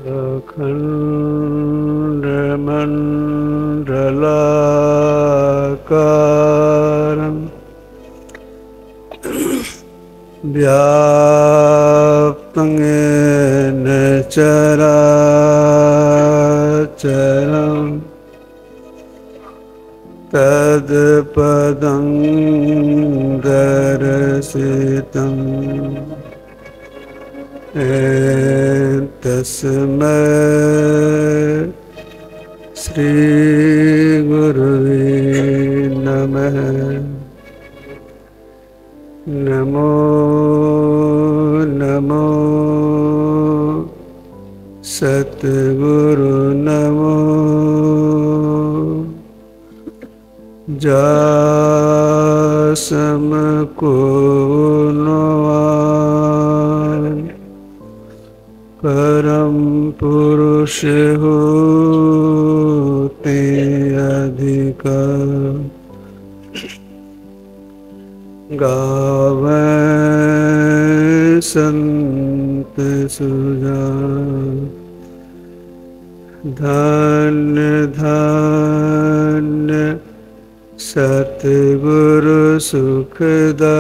अखण्डमण्डलाकारं व्याप्तं येन चराचरं तत्पदं दर्शितं तस्मै श्री गुरुवे नमः। नमो नमो सद्गुरु नमो जासमको नवान परम पुरुष होते अधिका गावे संत सुजान धन्य धन्य सतगुरु सुखदान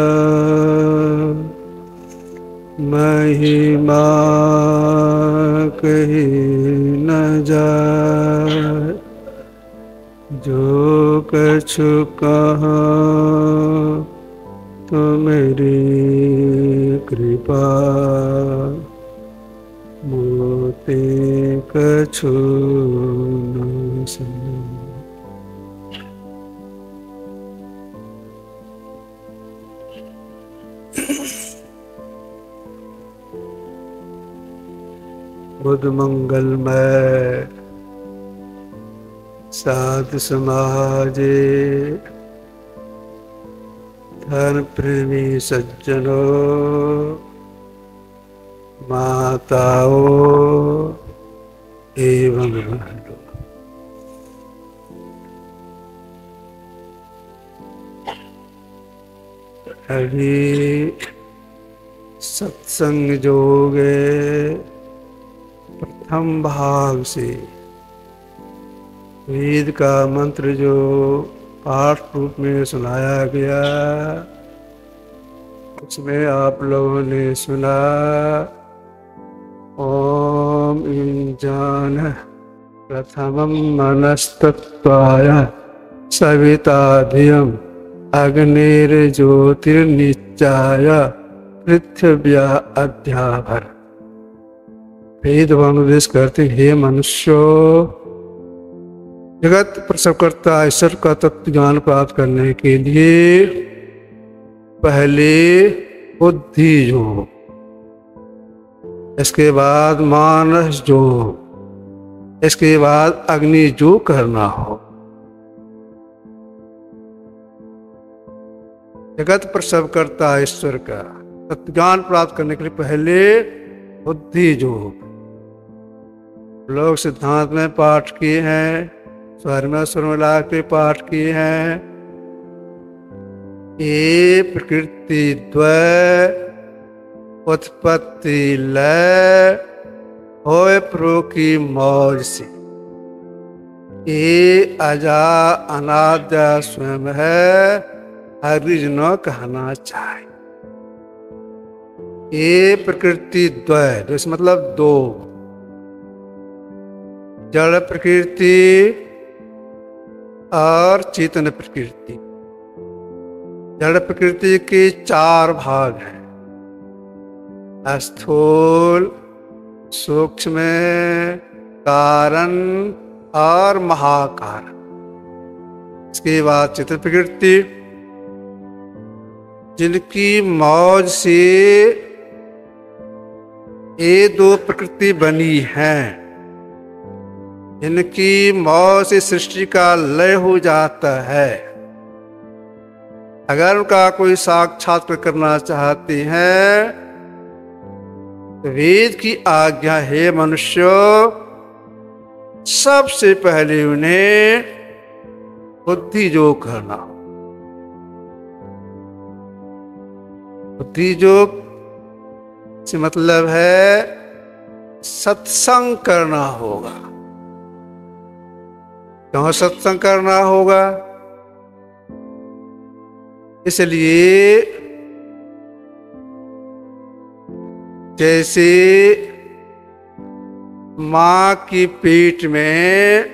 महिमा कही न जाए जो कछु कहा तो मेरी कृपा मोते कछु न सने। बुद्ध मंगलमय साधु समाजे धर्म प्रेमी सज्जनों माताओं एवं बहनों, अभी सत्संग जोगे प्रथम भाग से वेद का मंत्र जो पाठ रूप में सुनाया गया, उसमें आप लोगों ने सुना ओम इंजान प्रथमं मनस्तत्वाय सविता धियं अग्निर्ज्योतिर्निश्चाय पृथिव्या अध्याभर। वेद अनुदेश करते हे मनुष्यो, जगत प्रसवकर्ता ईश्वर का तत्व ज्ञान प्राप्त करने के लिए पहले बुद्धि जो, इसके बाद मानस जो, इसके बाद अग्नि जो करना हो। जगत प्रसवकर्ता ईश्वर का तत्व ज्ञान प्राप्त करने के लिए पहले बुद्धि जो। लोग सिद्धांत में पाठ किए हैं, स्वर में सुर मिला के पाठ किए हैं। ये प्रकृति द्वय उत्पत्ति लय होए प्रो की मौज से, ये अजा अनाद्या स्वयं है, हरिजनों कहना चाहिए। ये प्रकृति द्वय, जिस मतलब दो, जड़ प्रकृति और चेतन प्रकृति। जड़ प्रकृति के चार भाग हैं, स्थूल, सूक्ष्म, कारण और महाकारण। इसके बाद चेतन प्रकृति, जिनकी मौज से ये दो प्रकृति बनी हैं, इनकी मौज से सृष्टि का लय हो जाता है। अगर उनका कोई साक्षात्कार करना चाहते हैं तो वेद की आज्ञा है मनुष्य, सबसे पहले उन्हें बुद्धि योग करना। बुद्धि योग से मतलब है सत्संग करना होगा। क्यों सत्संग करना होगा? इसलिए जैसे मां की पेट में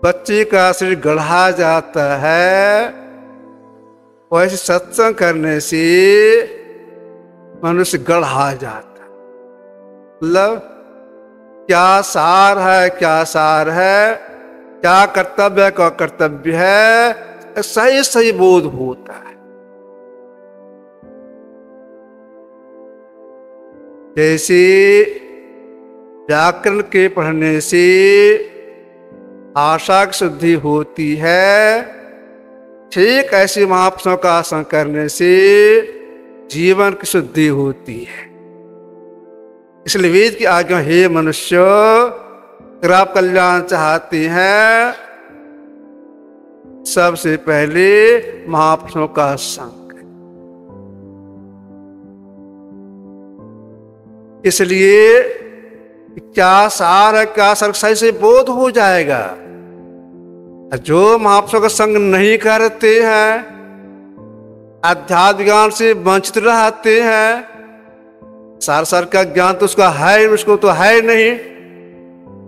बच्चे का शरीर गढ़ा जाता है, वैसे सत्संग करने से मनुष्य गढ़ा जाता है। मतलब क्या सार है, क्या सार है, क्या कर्तव्य का कर्तव्य है, सही सही बोध होता है। जैसे व्याकरण के पढ़ने से भाषा की शुद्धि होती है, ठीक ऐसे महापुरुषों का आसन करने से जीवन की शुद्धि होती है। इसलिए वेद की आज्ञा, हे मनुष्य, अगर आप कल्याण चाहते हैं, सबसे पहले महापुरुषों का संग। इसलिए क्या सार है, क्या सर सही से बोध हो जाएगा। जो महापुरुषों का संग नहीं करते हैं, आध्यात्मिक ज्ञान से वंचित रहते हैं, सार का ज्ञान तो उसका है, उसको तो है नहीं,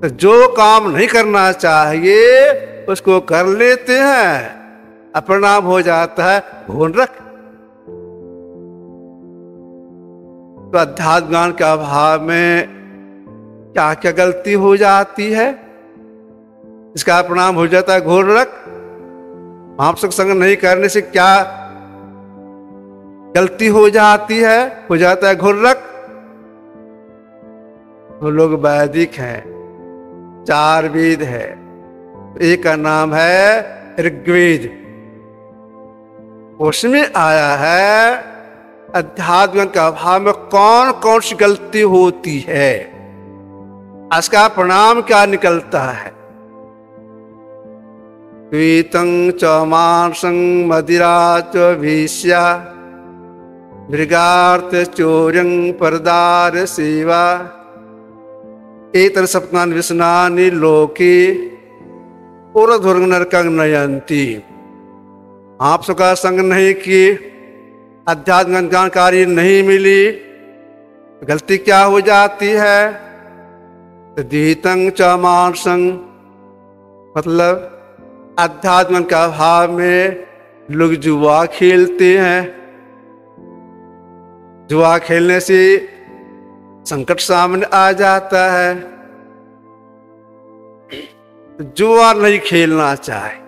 तो जो काम नहीं करना चाहिए उसको कर लेते हैं, अपरिणाम हो जाता है भूल रख। तो अध्यात्म ज्ञान के अभाव में क्या क्या गलती हो जाती है, इसका परिणाम हो जाता है घोर रख। महापुरुषों का संग नहीं करने से क्या गलती हो जाती है, हो जाता है घोर रख। वो लोग वैदिक हैं, 4 वेद है, एक का नाम है ऋग्वेद, उसमें आया है अध्यात्म के अभाव में कौन कौन सी गलती होती है, इसका परिणाम क्या निकलता है। द्वितं च मांसं मदिरा च वेश्या मृगार्थ चौर्यं परदार सेवा एतत् सप्तानि व्यसनानि लोके ऊर्ध्वं नरकं नयन्ति। आपसों का संग नहीं किए, आध्यात्मिक जानकारी नहीं मिली, गलती क्या हो जाती है। द्वितं च मांसं मतलब आध्यात्म के अभाव में लोग जुआ खेलते हैं, जुआ खेलने से संकट सामने आ जाता है। जुआ नहीं खेलना चाहिए।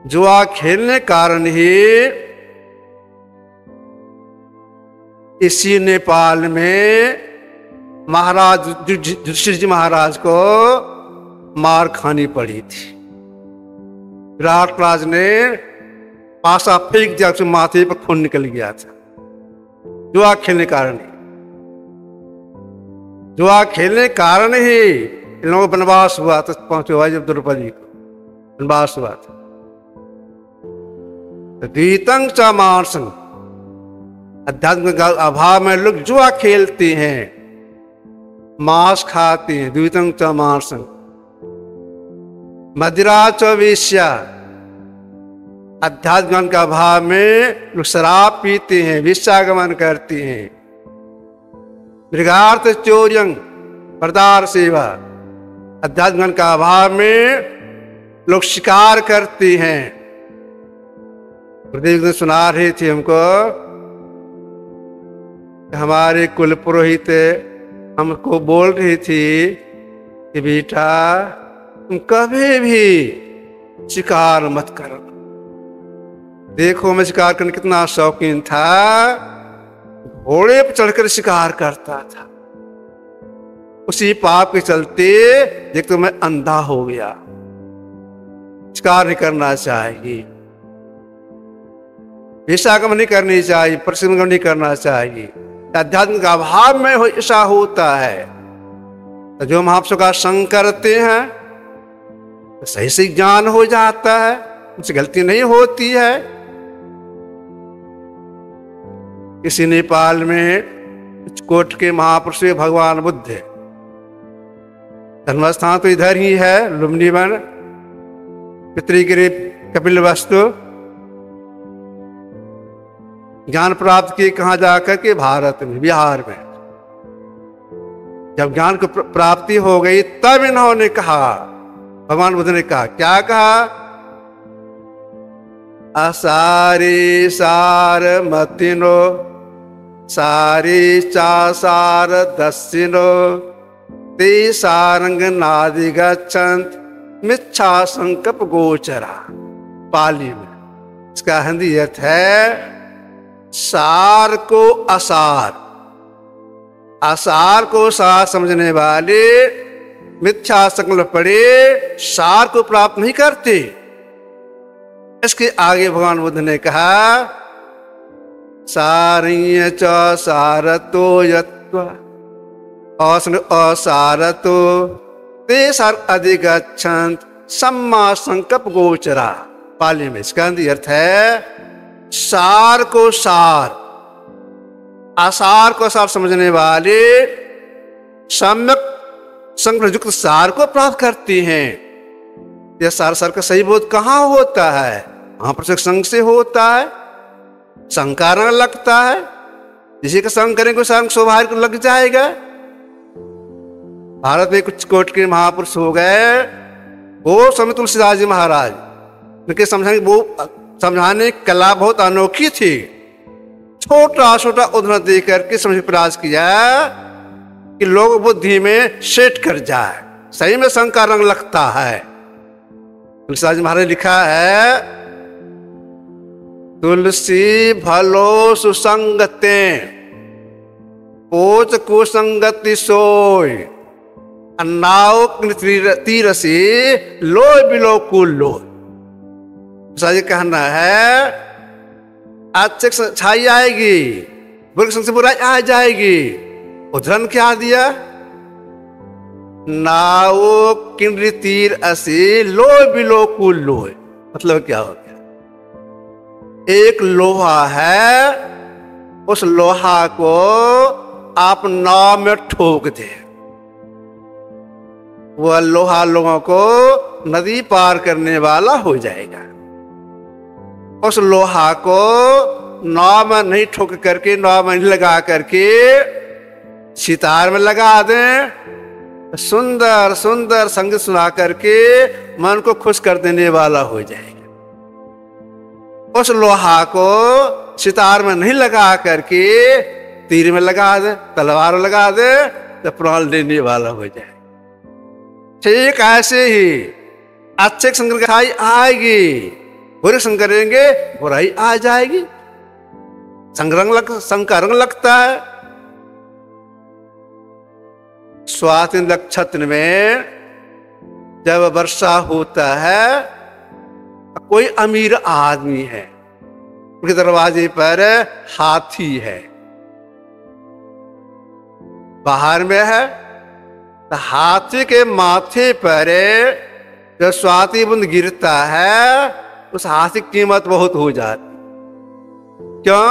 जुआ खेलने कारण ही इसी नेपाल में महाराज युधिष्ठिर जी महाराज को मार खानी पड़ी थी। विराट राज ने पासा फेंक दिया, उसके माथे पर खून निकल गया था, जुआ खेलने कारण ही। जुआ खेलने कारण ही इन लोगों को वनवास हुआ था, 5 भाई जब द्रौपदी को वनवास हुआ था। द्वितं च मांसं, अध्यात्म के अभाव में लोग जुआ खेलते हैं, मांस खाते हैं। द्वितं च मांसं मदिरा च वेश्या, अध्यात्म ज्ञान के अभाव में लोग शराब पीते हैं, वेश्यागमन करते हैं। मृगार्थ चौर्यं परदार सेवा, अध्यात्म ज्ञान का अभाव में लोग शिकार करते हैं। गुरुदेव ने सुना रहे थे हमको, हमारे कुल पुरोहित हमको बोल रही थी कि बेटा तुम कभी भी शिकार मत करो। देखो मैं शिकार करने कितना शौकीन था, घोड़े पर चढ़कर शिकार करता था, उसी पाप के चलते देख तो मैं अंधा हो गया। शिकार नहीं करना चाहिए, वेश्यागमन नहीं करनी चाहिए, परिश्रम नहीं करना चाहिए। आध्यात्म का अभाव में ऐसा होता है। तो जो महापुरुषों का संग करते हैं तो सही सही ज्ञान हो जाता है, उनसे गलती नहीं होती है। किसी नेपाल में कोट के महापुरुष भगवान बुद्ध। जन्मस्थान तो इधर ही है, लुम्बिनी वन, पितृगिरि कपिलवस्तु। ज्ञान प्राप्त किए कहाँ जाकर के? भारत में, बिहार में। जब ज्ञान को प्राप्ति हो गई तब इन्होंने कहा, भगवान बुद्ध ने कहा, क्या कहा? असारी सार मतिनो सारी चासार दस्सिनो ते सारंग नादि गच्छन्त मिच्छा संकल्प गोचरा। पाली में इसका हिंदी अर्थ है सार को असार, आसार को सार समझने वाले मिथ्या संकल्प पड़े सार को प्राप्त नहीं करते। इसके आगे भगवान बुद्ध ने कहा, सारिय च सारतो यत्वा असारतो ते सार अधिगच्छन्त सम्मा संकल्प गोचरा। पाली में इसका अर्थ है सार को सार, आसार को सार समझने वाले सम्यक संकल्प युक्त सार को प्राप्त करती हैं। यह सार का सही बोध कहाँ होता है? महापुरुष संग से होता है। संकार लगता है, जिसी का संग करेंगे संग स्वाभाविक लग जाएगा। भारत में कुछ कोट के महापुरुष हो गए, वो स्वामी तुलसीदास जी महाराज, उनके समझाने की कला बहुत अनोखी थी। छोटा छोटा उदाहरण दे करके समझ प्रयास किया कि लोग बुद्धि में सेट कर जाए। सही में संग रंग लगता है। तुलसीदास जी महाराज लिखा है, तुलसी भलो सुसंगते पोच कुसंगति सोय अन्नाओ तीरसी लोय बिलो कुल लोय। तुलसीदास जी कहना है, अच्छे छाई आएगी, बुरे संग से बुराई आ जाएगी। उदाहरण क्या दिया? नाओ किंडरी तीर असी लोय बिलो कुल लोय। मतलब क्या हो गया? एक लोहा है, उस लोहा को आप नाव में ठोक दे, वह लोहा लोगों को नदी पार करने वाला हो जाएगा। उस लोहा को नाव में नहीं ठोक करके, नाव में नहीं लगा करके सितार में लगा दें, सुंदर सुंदर संगीत सुना करके मन को खुश कर देने वाला हो जाएगा। उस लोहा को सितार में नहीं लगा करके तीर में लगा दे, तलवार में लगा दे, तो प्राण लेने वाला हो जाए। ठीक ऐसे ही अच्छे संग खाई आएगी, बुरे संग करेंगे बुराई आ जाएगी। संग का रंग लगता है। स्वाति नक्षत्र में जब वर्षा होता है, कोई अमीर आदमी है, उनके दरवाजे पर हाथी है, बाहर में है, तो हाथी के माथे पर जब स्वाति बूंद गिरता है, उस हाथी की कीमत बहुत हो जाती। क्यों?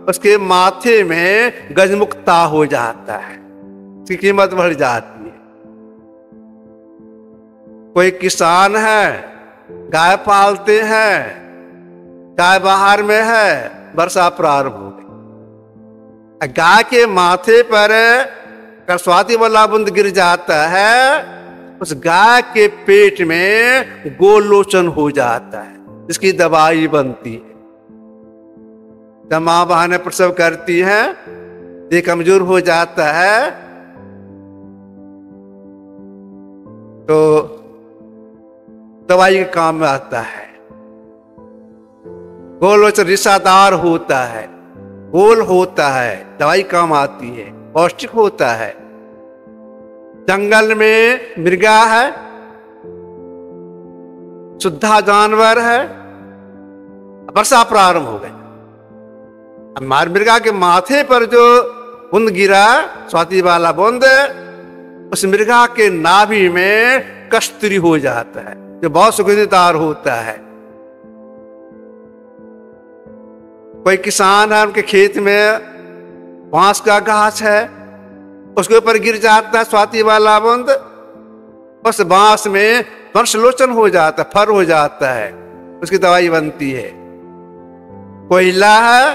उसके माथे में गजमुक्ता हो जाता है, उसकी कीमत बढ़ जाती है। कोई किसान है, गाय पालते हैं, गाय बाहर में है, वर्षा प्रारंभ हो गई, गाय के माथे पर स्वाति वाला बूंद गिर जाता है, उस गाय के पेट में गोलोचन हो जाता है, जिसकी दवाई बनती है। जब मां बहनें प्रसव करती हैं, ये कमजोर हो जाता है, तो दवाई के काम में आता है। गोलोचन रिसादार होता है, गोल होता है, दवाई काम आती है, पौष्टिक होता है। जंगल में मृगा है, शुद्धा जानवर है, वर्षा प्रारंभ हो गई। अब मृगा के माथे पर जो बूंद गिरा, स्वाति वाला बूंद, उस मृगा के नाभि में कस्तूरी हो जाता है, जो बहुत सुगंधितदार होता है। कोई किसान है, उनके खेत में बांस का घास है, उसके ऊपर गिर जाता है स्वाति वाला बूंद, उस बांस में वंशलोचन हो जाता है, फर हो जाता है, उसकी दवाई बनती है। कोयला है,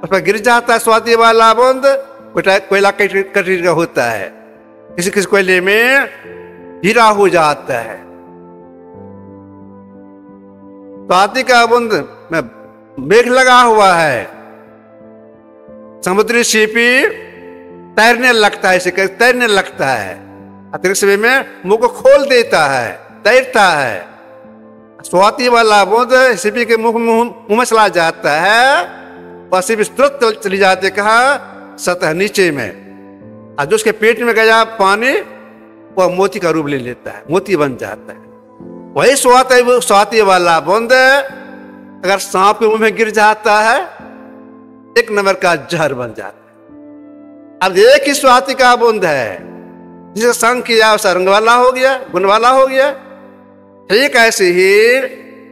उस पर गिर जाता है स्वाति वाला बूंद, कोयला कटीर का होता है, किसी किसी कोयले में हीरा हो जाता है। स्वाति का बूंद में मेघ लगा हुआ है, समुद्री सीपी तैरने लगता है, इसे तैरने लगता है, अंतरिक्ष में मुंह को खोल देता है, तैरता है। स्वाति वाला बूंद सीपी के मुंह में चला जाता है और सीपी तुरंत चली जाती है कहा सतह नीचे में, और जो उसके पेट में गया पानी वह मोती का रूप ले लेता है, मोती बन जाता है। वही स्वाति वाला बूंद अगर सांप के मुंह में गिर जाता है एक नंबर का जहर बन जाता है। अब एक ही स्वाति का बूंद है, जिसे संग किया वैसा रंग वाला हो गया, गुण वाला हो गया। ठीक ऐसे ही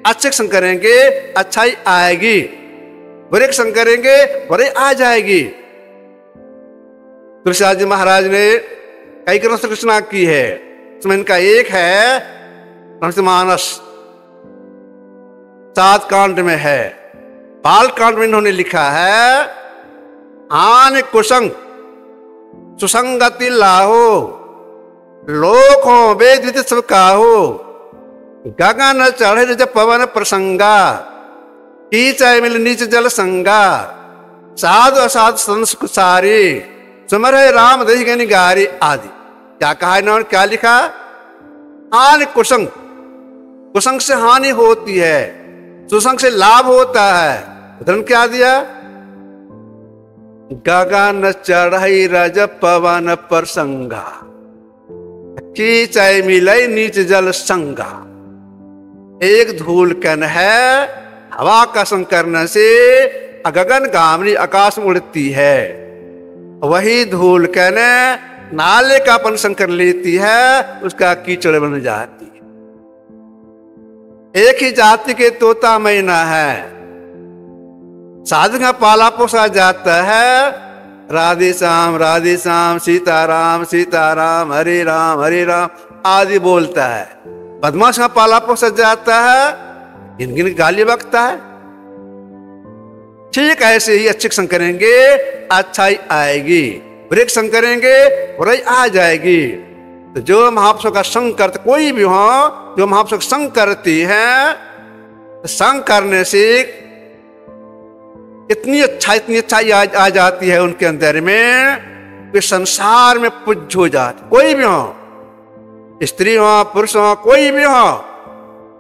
अच्छे संग करेंगे अच्छाई आएगी, बुरे संग करेंगे बुरे आ जाएगी। तुलसीदास जी महाराज ने कई कर्म से रचना की है, उसमें इनका एक है रामचरितमानस, 7 कांड में है। बाल कांड में इन्होंने लिखा है आन कुसंग सुसंगति लाहो, लोक हो वेद विदित सब काहो, गगन चढ़े जब पवन प्रसंगा, कीचय मिल नीच जल संगा, साधु असाधु संस्क सारी, सुमरे राम दही गनि गारी आदि। क्या कहा इन्होंने, क्या लिखा? हानि कुसंग, कुसंग से हानि होती है, सुसंग से लाभ होता है। उदाहरण क्या दिया? गगन चढ़ई रज पवन प्रसंगा, कीचय मिलई नीच जल संगा। एक धूल कण है, हवा का संग करने से गगन गामनी आकाश में उड़ती है, वही धूल कण नाले का अपन संग कर लेती है, उसका कीचड़ बन जाती है। एक ही जाति के तोता मैना है, साधु का पाला पोसा जाता है, राधे श्याम सीताराम सीताराम हरे राम आदि बोलता है। बदमाश का पाला पोसा जाता है, गिन गाली बकता है। ठीक ऐसे ही अच्छे संग करेंगे अच्छाई आएगी, बुरे संग करेंगे बुराई आ जाएगी। तो जो महापुरुषों का संग करते, कोई भी हो जो महापुरुषों का संग करती है, तो संग करने से इतनी अच्छाई आ जाती है उनके अंदर में, वे संसार में पूज्य हो जाते। कोई भी हो, स्त्री हो पुरुष हो, कोई भी हो,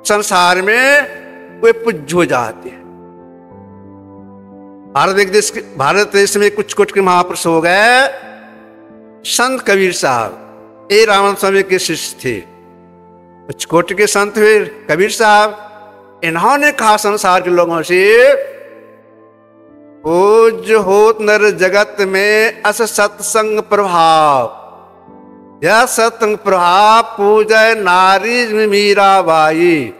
संसार में वे पूज्य हो जाते हैं। भारत देश में कुछ के महापुरुष हो गए। संत कबीर साहब ए रामानंद स्वामी के शिष्य थे, कुछ कोटि के संत हुए कबीर साहब। इन्होंने कहा संसार के लोगों से, पूज्य होत नर जगत में अस सत्संग प्रभाव, यह सत्संग प्रभाव पूजय नारी मीराबाई,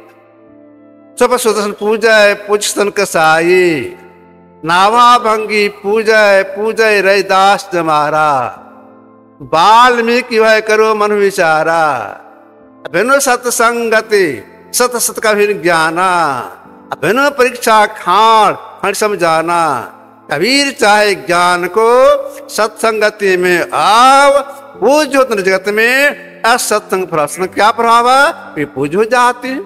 सब सुदर्शन पूजय पूजन कसाई, नाभा भंगी पूजय रैदास जमारा, वाल्मीकि भय करो मन विचारा, अभिनो सत्संगति सत सत का भी ज्ञाना, अभिनो परीक्षा खाण समझाना। कबीर चाहे ज्ञान को सत्संगति में आव, पूज हो जगत में असत्संग प्रश्न क्या प्रभाव है, पूज हो जाते हैं।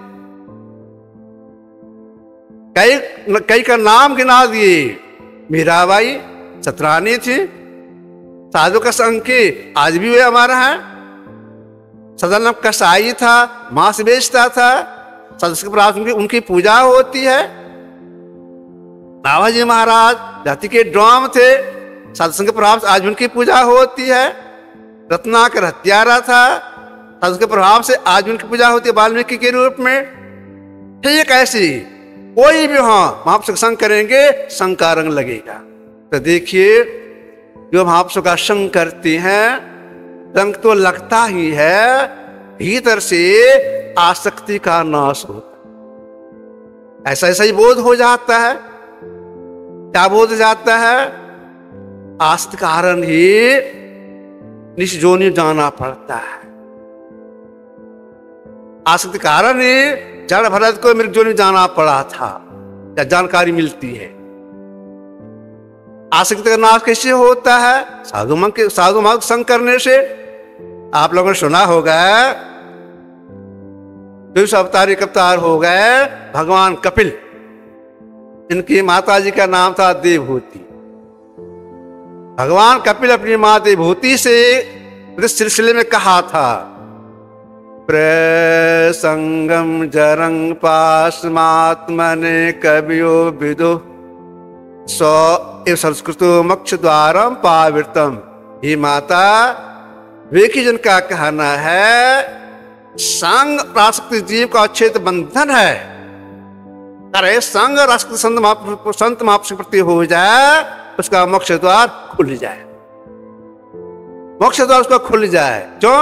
कई का नाम गिना दिए। मीराबाई सतरानी थी, साधु का संग की आज भी वे हमारा है। सदानंद कसाई था, मांस बेचता था, सदस्य के प्राप्त उनकी पूजा होती है। नाभाजी महाराज जाति के ड्राम थे, सत्संग के प्रभाव से आज उनकी पूजा होती है। रत्नाकर हत्यारा था, सत्संग के प्रभाव से आज उनकी पूजा होती है वाल्मीकि के रूप में। ठीक ऐसी कोई भी हो महापुरुष संग करेंगे, संग का रंग लगेगा। तो देखिए जो महापुरुषों का संग करती हैं, रंग तो लगता ही है, भीतर से आसक्ति का नाश होता। ऐसा ही बोध हो जाता है। क्या बोध जाता है? आसक्त कारण ही निज योनि जाना पड़ता है। आसक्त कारण ही जड़ भरत को मृग योनि जाना पड़ा था, या जानकारी मिलती है। आसक्त का नाश कैसे होता है? साधु मार्ग संग करने से। आप लोगों ने सुना होगा अवतार एक अवतार हो गए भगवान कपिल, इनकी माता जी का नाम था देवभूति। भगवान कपिल अपनी मां देवभूति से इस सिलसिले में कहा था, प्रसंगम जरंग पास्मात्मने कवियो विदु सौ संस्कृतो मोक्ष द्वारम पावित्रम। ही माता, वेखी जन का कहना है संग राष्ट्र जीव का अच्छेद बंधन है। अरे संग राष्ट्र संत महापुरुष प्रति हो जाए, उसका मोक्ष द्वार खुल जाए, मोक्ष द्वार उसका खुल जाए। क्यों?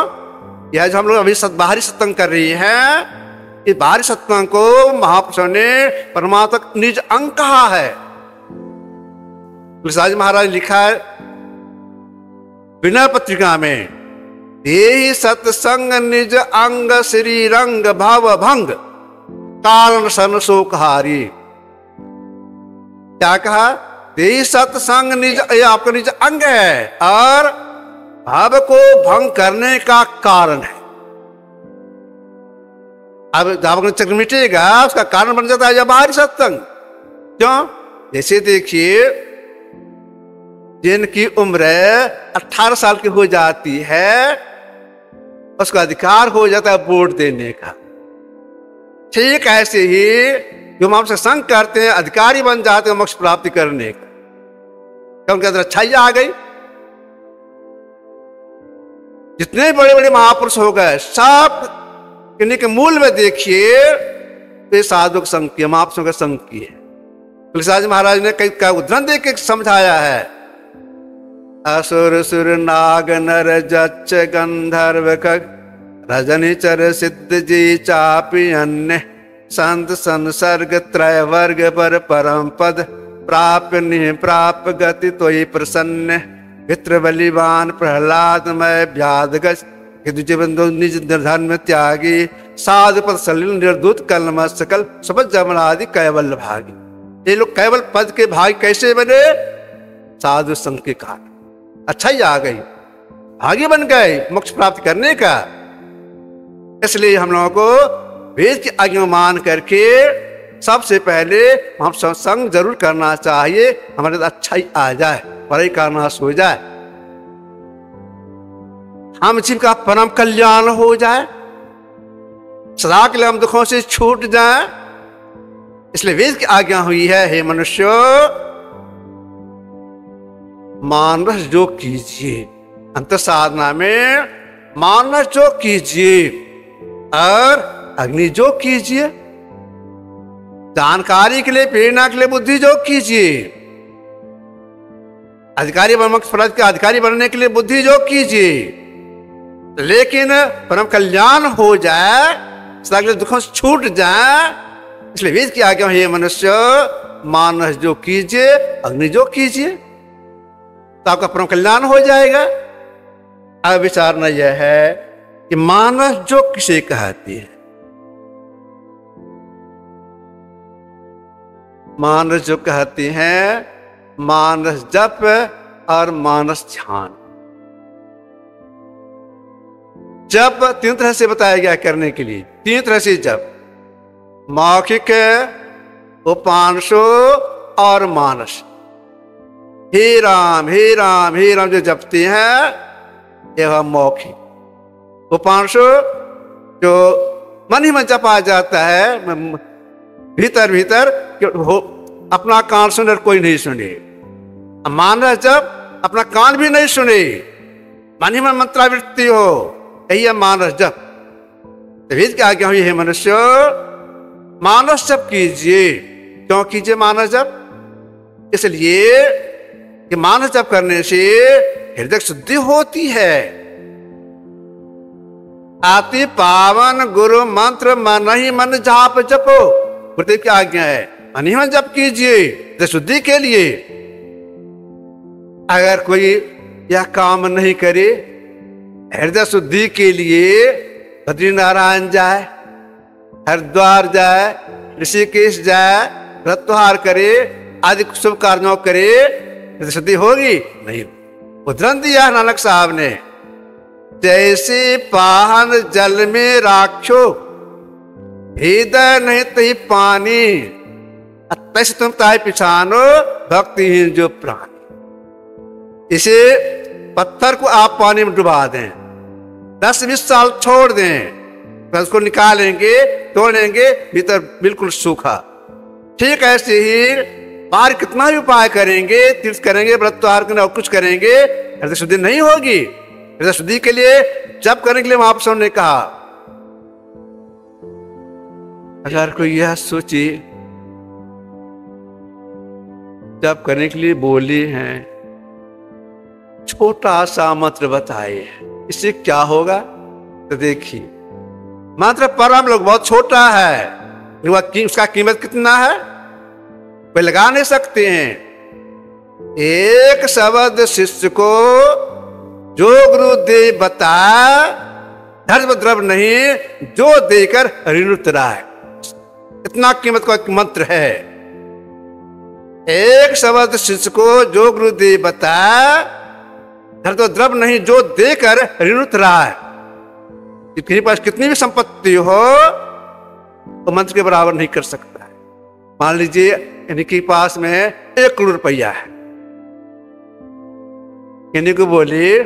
यह जो हम लोग अभी बाहरी सत्संग कर रही हैं, इस बाहरी सत्संग को महापुरुषों ने परमात्मा का निज अंग कहा है। तुलसीदास महाराज लिखा है विनय पत्रिका में, ये सत्संग निज अंग श्री रंग भव भंग कारण सन शोकहारी। क्या कहा? ये सत्संग निज, ये आपका निज अंग है और भाव को भंग करने का कारण है। अब जब चक्र मिटेगा उसका कारण बन जाता है जब बाहरी सत्संग। क्यों? जैसे देखिए जिनकी उम्र 18 साल की हो जाती है, उसका अधिकार हो जाता है वोट देने का। ठीक ऐसे ही जो हम आपसे संग करते हैं अधिकारी बन जाते हैं मोक्ष प्राप्ति करने का, तो उनके अंदर अच्छाई आ गई। जितने बड़े बड़े महापुरुष हो गए सब इन्हीं के मूल में देखिए ये साधु संग किया, महापुरुषों का संग किए। तुलसीदास महाराज ने कई का उदाहरण दे के समझाया है, असुर सुर नाग नर जच्च गंधर्व रजनी चर सिद्ध जी चापी अन्य संत संसर्ग त्रय वर्ग पर परम पद प्राप्य निह प्राप्य गति तो ही प्रसन्न मित्र बलिवान प्रहलाद मय व्याध गज बंधु निज निर्धन में त्यागी साधु पद सलिल निर्दूत कलम सकल सबज जमनादि कैवल भागी। ये लोग कैवल पद के भागी कैसे बने? साधु संग के कारण अच्छा ही आ गई, भागी बन गए मोक्ष प्राप्त करने का। इसलिए हम लोगों को वेद की आज्ञा मान करके सबसे पहले हम सत्संग जरूर करना चाहिए, हमारे अच्छा ही आ जाए, पराई का नाश हो जाए, हम जीव का परम कल्याण हो जाए, सदा के लिए हम दुखों से छूट जाए। इसलिए वेद की आज्ञा हुई है, हे मनुष्य मानस जो कीजिए, अंतर साधना में मानस जो कीजिए और अग्नि जो कीजिए, जानकारी के लिए प्रेरणा के लिए बुद्धि जो कीजिए, अधिकारी मोक्ष के अधिकारी बनने के लिए बुद्धि जो कीजिए, लेकिन परम कल्याण हो जाए, सदा के लिए दुखों से छूट जाए। इसलिए वेद की आज्ञा है, मनुष्य मानस जो कीजिए अग्नि जो कीजिए, तो आपका परम कल्याण हो जाएगा। अब विचारना यह है कि मानस जो किसे कहती है? मानस जो कहती हैं मानस जप और मानस ध्यान। जप तीन तरह से बताया गया करने के लिए, तीन तरह से जप, मौखिक, उपांशो और मानस। हे राम हे राम हे राम जो जपते हैं यह मौखिक। उपांशो जो मन ही मन जपा जाता है, भीतर भीतर हो, अपना कान सुने कोई नहीं सुने। मानस जप अपना कान भी नहीं सुने, मन ही मन मंत्रावृत्ति हो, यही है मानस जप। वेद की आज्ञा हुई है, मनुष्य मानस जप कीजिए। क्यों कीजिए मानस जप? इसलिए कि मानस जप करने से हृदय शुद्धि होती है। अति पावन गुरु मंत्र मन ही मन जाप जपो, गुरुदेव की आज्ञा है, मन ही मन जप कीजिए शुद्धि के लिए। अगर कोई यह काम नहीं करे, हृदय शुद्धि के लिए बद्रीनारायण जाए, हरिद्वार जाए, ऋषिकेश जाए, व्रतहार करे, आदि शुभ कार्यों करे, हृदय शुद्धि होगी नहीं। उदाहरण दिया नानक साहब ने, जैसे पाहन जल में राखो, हृदय नहीं तही पानी, तैसे तुम ताय पिछानो भक्तिहीन जो प्राणी। इसे पत्थर को आप पानी में डुबा दें, 10-20 साल छोड़ दें, उसको निकालेंगे, तोड़ेंगे, भीतर बिल्कुल सूखा। ठीक ऐसे ही बाहर कितना भी उपाय करेंगे, तीर्थ करेंगे, व्रतवार करेंगे और कुछ करेंगे, हृदय शुद्धि नहीं होगी। हृदय शुद्धि के लिए जप करने के लिए महापुरुषों ने कहा, अगर कोई यह सोचे जप करने के लिए बोले हैं, छोटा सा मंत्र बताए, इससे क्या होगा? तो देखिए, मंत्र पर हम लोग बहुत छोटा है, उसका कीमत कितना है कोई लगा नहीं सकते हैं। एक शब्द शिष्य को जो गुरुदेव बताए, धर्म द्रव नहीं जो देकर ऋण उतराए, इतना कीमत का मंत्र है। एक शब्द शिष्य को जो गुरुदेव बताए, धर्म द्रव नहीं जो देकर ऋण उतराए। किसी पास कितनी भी संपत्ति हो तो मंत्र के बराबर नहीं कर सकता है। मान लीजिए इनके पास में 1 करोड़ रुपया है, इन्हीं को बोली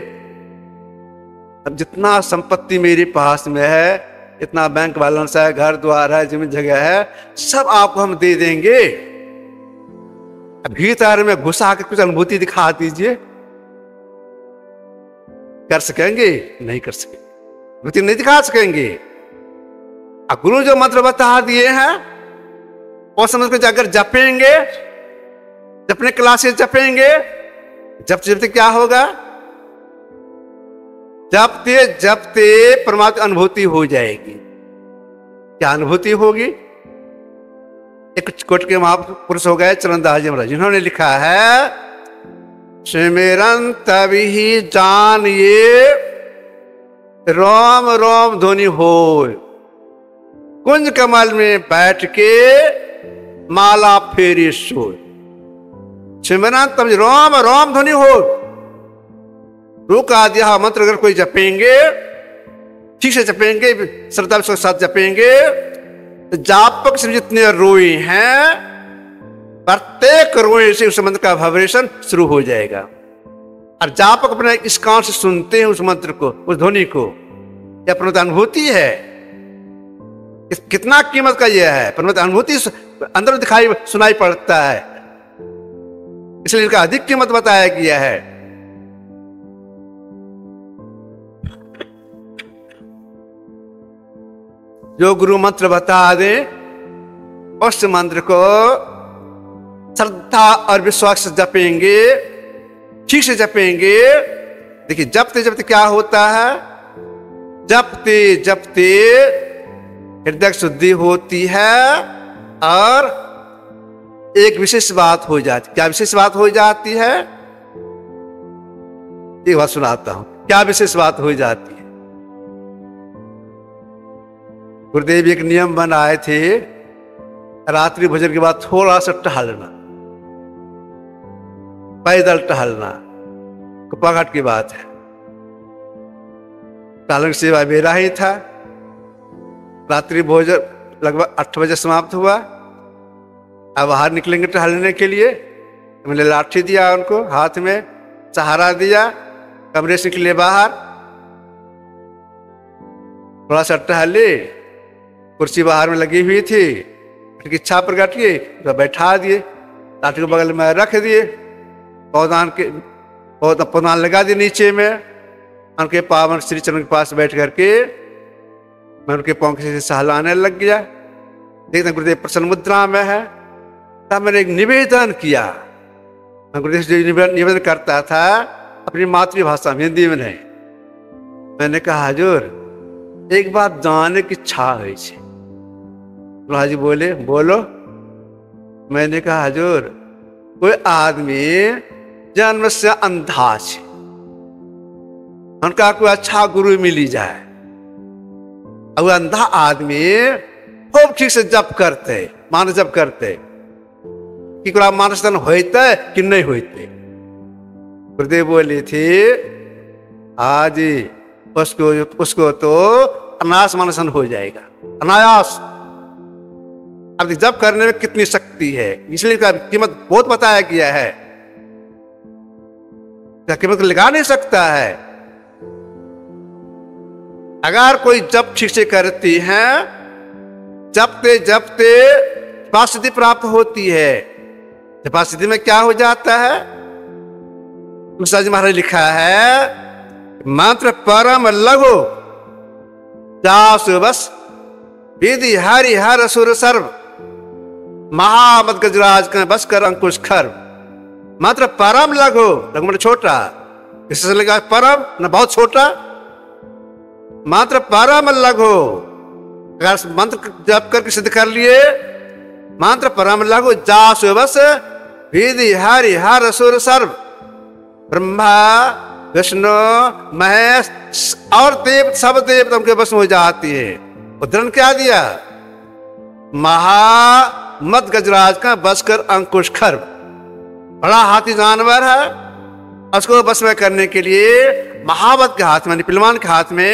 अब जितना संपत्ति मेरे पास में है, इतना बैंक बैलेंस है, घर द्वार है, जमीन जगह है, सब आपको हम दे देंगे, भीतर में घुसा के कुछ अनुभूति दिखा दीजिए। कर सकेंगे? नहीं कर सकेंगे, अनुभूति नहीं दिखा सकेंगे। अब गुरु जो मंत्र बता दिए हैं वो समझ कर जाकर जपेंगे, जपने क्लासेस जपेंगे, जपते जपते क्या होगा? जपते जपते परमात्मा अनुभूति हो जाएगी। क्या अनुभूति होगी? एक कोट के महापुरुष हो गए चरणदास जी महाराज, जिन्होंने लिखा है, सिमरन तभी जान ये रोम रोम ध्वनि हो, कुंज कमल में बैठ के माला फेरी सोए। सिमरन तब रोम रोम ध्वनि हो, रूक आदि मंत्र अगर कोई जपेंगे, ठीक से जपेंगे, श्रद्धा के साथ जपेंगे, तो जापक से जितने रोए हैं, प्रत्येक रोए से उस मंत्र का वाइब्रेशन शुरू हो जाएगा। और जापक अपने इस कान से सुनते हैं उस मंत्र को, उस ध्वनि को, यह परमात्मा अनुभूति है। कितना कीमत का यह है, परमात्मा अनुभूति अंदर दिखाई सुनाई पड़ता है, इसलिए इसका अधिक कीमत बताया गया है। जो गुरु मंत्र बता दे, उस मंत्र को श्रद्धा और विश्वास से जपेंगे, ठीक से जपेंगे। देखिए जपते जपते क्या होता है, जपते जपते हृदय शुद्धि होती है और एक विशेष बात हो जाती। क्या विशेष बात हो जाती है? एक बात सुनाता हूं, क्या विशेष बात हो जाती है। गुरुदेव एक नियम बनाए थे, रात्रि भोजन के बाद थोड़ा सा टहलना, पैदल टहलना, कुपाघाट की बात है। टहलन की सेवा मेरा ही था। रात्रि भोजन लगभग 8 बजे समाप्त हुआ। अब बाहर निकलेंगे टहलने के लिए, मैंने लाठी दिया उनको, हाथ में सहारा दिया, कमरे से निकले बाहर, थोड़ा सा टहले, कुर्सी बाहर में लगी हुई थी, उनकी इच्छा प्रकट की तो बैठा दिए, लाठी को बगल में रख दिए, पौधान लगा दिए नीचे में, उनके पावन श्री चरण के पास बैठ करके मैं उनके पाँव से सहलाने लग गया। देखते गुरुदेव प्रसन्न मुद्रा में है। तब मैंने एक निवेदन किया, मैं गुरुदेव से निवेदन करता था अपनी मातृभाषा में, हिंदी में नहीं। मैंने कहा हजूर एक बात जानने की इच्छा है। जी बोले बोलो। मैंने कहा हजूर कोई आदमी जन्म से अंधा छे, उनका कोई अच्छा गुरु मिली जाए। अब अंधा आदमी खूब ठीक से जप करते, मानस जप करते कि मानस धन होते कि नहीं होते। गुरुदेव बोले थे आज उसको तो अनायास मानसन हो जाएगा, अनायास। अब जप करने में कितनी शक्ति है, इसलिए इसका कीमत बहुत बताया गया है। कीमत लगा नहीं सकता है। अगर कोई जप ठीक से करती है, जपते जपते सिद्धि प्राप्त होती है। सिद्धि में क्या हो जाता है, तुलसीदास जी महाराज लिखा है मंत्र परम लघु जासु बस विधि हरि हर असुर सर्व महामद गजराज का बस कर अंकुश खर। मंत्र परम लघु, लघु मतलब छोटा, इससे लगा परम न बहुत छोटा। मंत्र परम लघु, अगर मंत्र जप करके सिद्ध कर लिए, मंत्र परम लघु जासु बस विधि हरि हर असुर सर्व ब्रह्मा विष्णु महेश और देव सब देव उनके बस में हो जाती है। उदाहरण क्या दिया, महामद गजराज का बस कर अंकुश खर। बड़ा हाथी जानवर है, उसको बस में करने के लिए महावत के हाथ में, पिलवान के हाथ में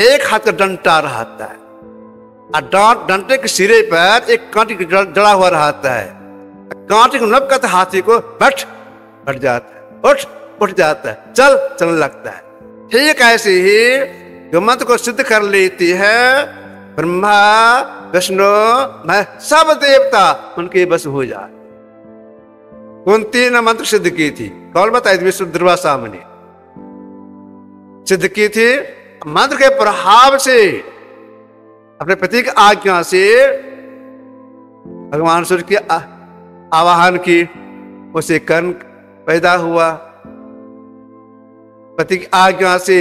एक हाथ का डंटा रहता है और डंटे के सिरे पर एक कांटी जड़ा हुआ रहता है। कांटी को नब करते हाथी को बैठ जाता है, उठ जाता है, चलने लगता है। ठीक ऐसे ही जो मंत्र को सिद्ध कर लेती है, ब्रह्मा विष्णु सब देवता उनके बस हो जाते। कुंती ने मंत्र सिद्ध की थी, कौन बताई थी, विष्णु दुर्वासा मुनि सिद्ध की थी। मंत्र के प्रभाव से, अपने पति की आज्ञा से भगवान सूर्य की आवाहन की, उसे कर्ण पैदा हुआ। पति की आज्ञा से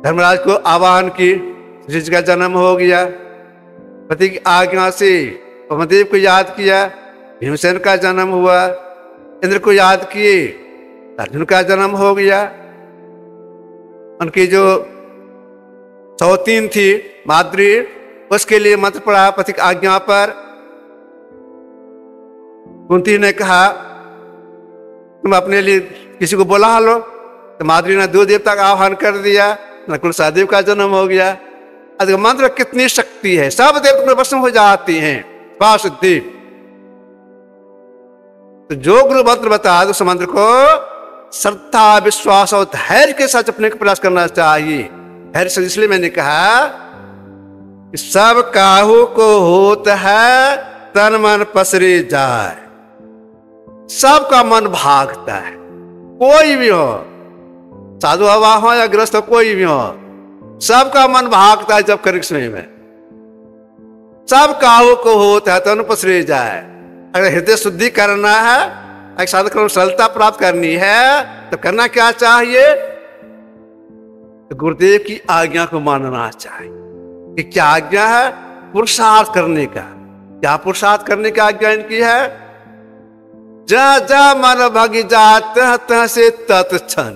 धर्मराज को आवाहन की, ऋषि का जन्म हो गया। पति की आज्ञा से पवनदेव को याद किया, भीमसेन का जन्म हुआ। इंद्र को याद किए, अर्जुन का जन्म हो गया। उनकी जो सौतीन थी माद्री, उसके लिए मंत्र पढ़ा पति की आज्ञा पर। कुंती ने कहा तुम अपने लिए किसी को बुला लो, तो माद्री ने दो देवता का आह्वान कर दिया, नकुल सहदेव का जन्म हो गया। मंत्र कितनी शक्ति है, सब देवता भस्म हो जाती हैं सिद्धि। तो जो गुरु मंत्र बता दो, उस मंत्र को श्रद्धा विश्वास और धैर्य के साथ अपने को प्रयास करना चाहिए। धैर्य से इसलिए मैंने कहा कि सब काहू को होता है तन मन पसरे जाए। सबका मन भागता है, कोई भी हो, साधु हवा हो या ग्रस्त हो, कोई भी हो, सबका मन भागता है जब कर समय में। सब काहू को होता है तन पसरे जाए। अगर हृदय शुद्धि करना है, एक साधक को सरलता प्राप्त करनी है, तो करना क्या चाहिए, तो गुरुदेव की आज्ञा को मानना चाहिए। कि क्या आज्ञा है, पुरुषार्थ करने का। क्या पुरुषार्थ करने की आज्ञा इनकी है, जा जा मन भग जात तह से तत्क्षण।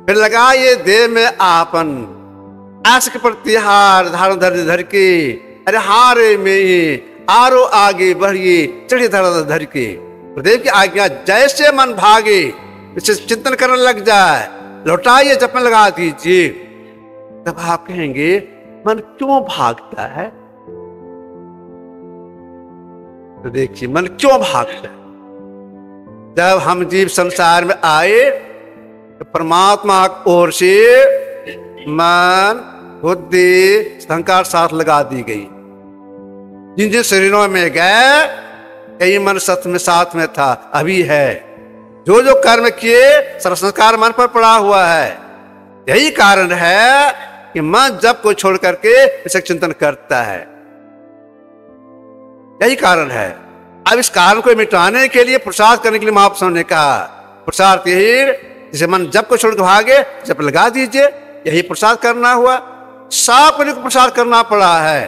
फिर लगा ये देह में आपन, आशिक प्रतिहार धारण धर धर के, अरे हारे में आरो आगे बढ़िए चढ़े धर धर के। गुरुदेव की आज्ञा जैसे मन भागे, इसे चिंतन करने लग जाए, लौटाइए जपने लगा दीजिए। तब आप कहेंगे मन क्यों भागता है, तो देखिए मन क्यों भागता है। जब हम जीव संसार में आए तो परमात्मा की ओर से मन बुद्धि अहंकार साथ लगा दी गई। जिन जिन शरीरों में गए कई मन सत्य में साथ में था, अभी है। जो जो कर्म किए सारा संस्कार मन पर पड़ा हुआ है। यही कारण है कि मन जब को छोड़ करके इसे चिंतन करता है। यही कारण है। अब इस कारण को मिटाने के लिए पुरुषार्थ करने के लिए महापुरुषों ने कहा, पुरुषार्थ यही, जिसे मन जब को छोड़ के भागे जब लगा दीजिए, यही पुरुषार्थ करना हुआ। साफ को पुरुषार्थ करना पड़ा है,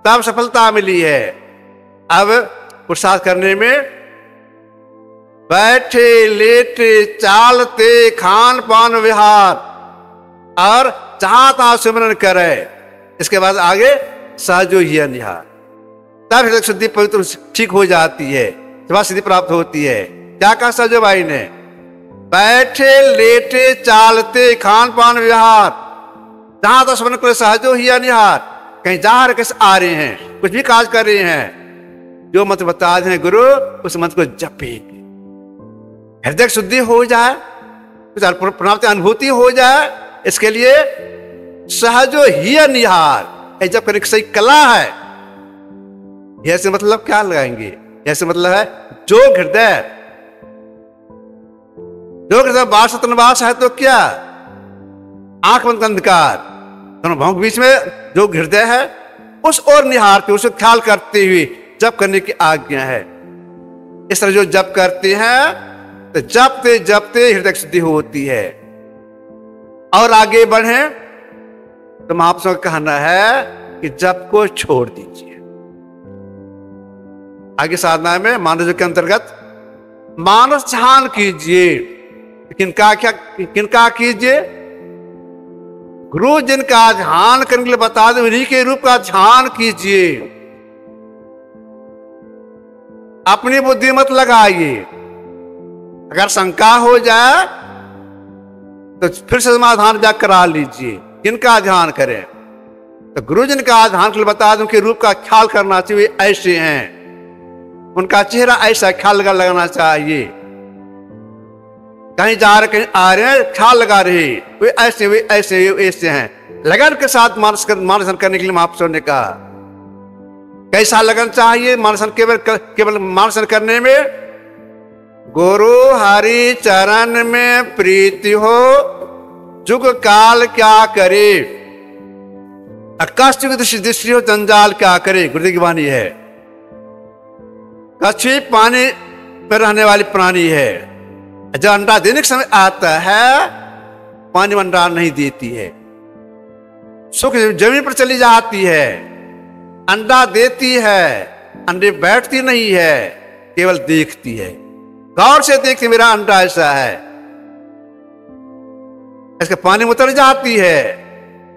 तब सफलता मिली है। अब पुरुषार्थ करने में बैठे लेटे चालते खान पान विहार, और जहां तहां सिमरन करे। इसके बाद आगे सहजो ही निहार, तब हृदय शुद्धि पवित्र ठीक हो जाती है, सभा सिद्धि प्राप्त होती है। क्या कहा सहजो भाई ने? बैठे लेटे चालते खान पान विहार, जहां तक सिमरन करे सहजो ही निहार। कहीं जा रहे, कैसे आ रहे हैं, कुछ भी काज कर रहे हैं, जो मंत्र बता रहे हैं गुरु, उस मंत्र को जपे, हृदय शुद्धि हो जाए, कुछ प्राप्त अनुभूति हो जाए। इसके लिए सहजो ही निहार, जब करने की सही कला है। ऐसे मतलब क्या लगाएंगे? ऐसे मतलब है जो हृदय बास तनवास है, तो क्या आंख बंद अंधकार दोनों भावों के बीच में जो हृदय है, उस ओर निहारते, उसे ख्याल करते हुए जप करने की आज्ञा है। इस तरह जो जप करते हैं, तो जपते जपते हृदय शुद्धि होती है। और आगे बढ़े तो महापुरुषों का कहना है कि जप को छोड़ दीजिए। आगे साधना में मानस के अंतर्गत मानस ध्यान कीजिए। किनका कीजिए? गुरु जिनका ध्यान करने के लिए बता दे, उन्हीं के रूप का ध्यान कीजिए। अपनी बुद्धि मत लगाइए। अगर शंका हो जाए तो फिर से समाधान व्याख्या करा लीजिए। किनका ध्यान करें? तो गुरु जिनका ध्यान के लिए बता दें, उनके रूप का ख्याल करना चाहिए, ऐसे हैं, उनका चेहरा ऐसा ख्याल लगाना चाहिए। कहीं जा रहे, कहीं आ रहे हैं, ख्याल लगा रहे, वे ऐसे वे ऐसे वे ऐसे हैं। लगन के साथ मानसन करने के लिए महापुरुषों ने कहा। कैसा लगन चाहिए मानसन? केवल मानसन करने में गुरु हरि चरण में प्रीति हो, जुग काल क्या करे, आकाश दृष्टि हो, जंजाल क्या करे। गुरुदेव की वाणी है। कछुई पानी में रहने वाली प्राणी है। जब अंडा देने के समय आता है, पानी में अंडा नहीं देती है, सुख जमीन पर चली जाती है। अंडा देती है, अंडे बैठती नहीं है, केवल देखती है, गौर से देखती, मेरा अंडा ऐसा है। इसके पानी में उतर जाती है,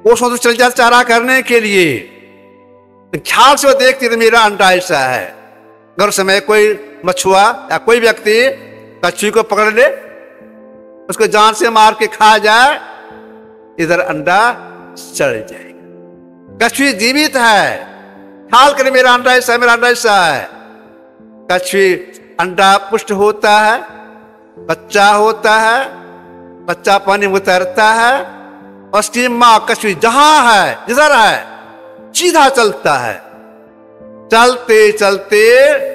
वो सोच चल जाती चारा करने के लिए, ख्याल से वो देखती है, मेरा अंडा ऐसा है। अगर समय कोई मछुआ या कोई व्यक्ति कछुई को पकड़ ले, उसको जान से मार के खा जाए, इधर अंडा चढ़ जाएगा। कछुई जीवित है, ख्याल करे मेरा अंडा ऐसा है, मेरा अंडा ऐसा है। कछुई अंडा पुष्ट होता है, बच्चा होता है, बच्चा पानी में उतरता है, और उसकी मां कछुई जहां है, जिधर है, सीधा चलता है। चलते चलते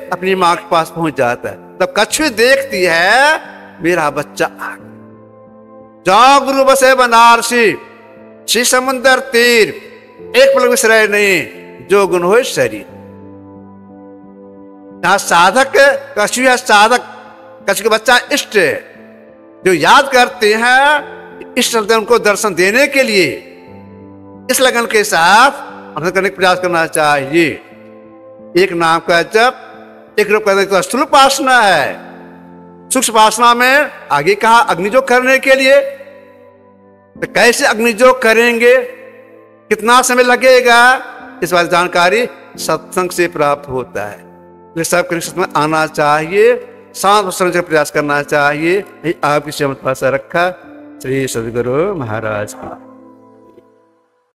अपनी मां के पास पहुंच जाता है। तब कछुई देखती है, मेरा बच्चा आ गया। जाओ गुरु बसे बनारसी, श्री समुंदर तीर, एक पल विसरे नहीं, जो गुण हो शरीर। यहां साधक कछुई है, साधक कछुई का बच्चा इष्ट, जो याद करते हैं, इष्ट उनको दर्शन देने के लिए इस लगन के साथ करने का प्रयास करना चाहिए। एक नाम का जप, एक रूप का तो स्थूल उपासना है। सूक्ष्म उपासना में आगे कहा अग्निजोग करने के लिए। तो कैसे अग्निजोग करेंगे, कितना समय लगेगा, इस बात जानकारी सत्संग से प्राप्त होता है। इसलिए सबको सत्संग में आना चाहिए, शांत समझ का प्रयास करना चाहिए। आपकी क्षमता से रखा। श्री सद्गुरु महाराज की।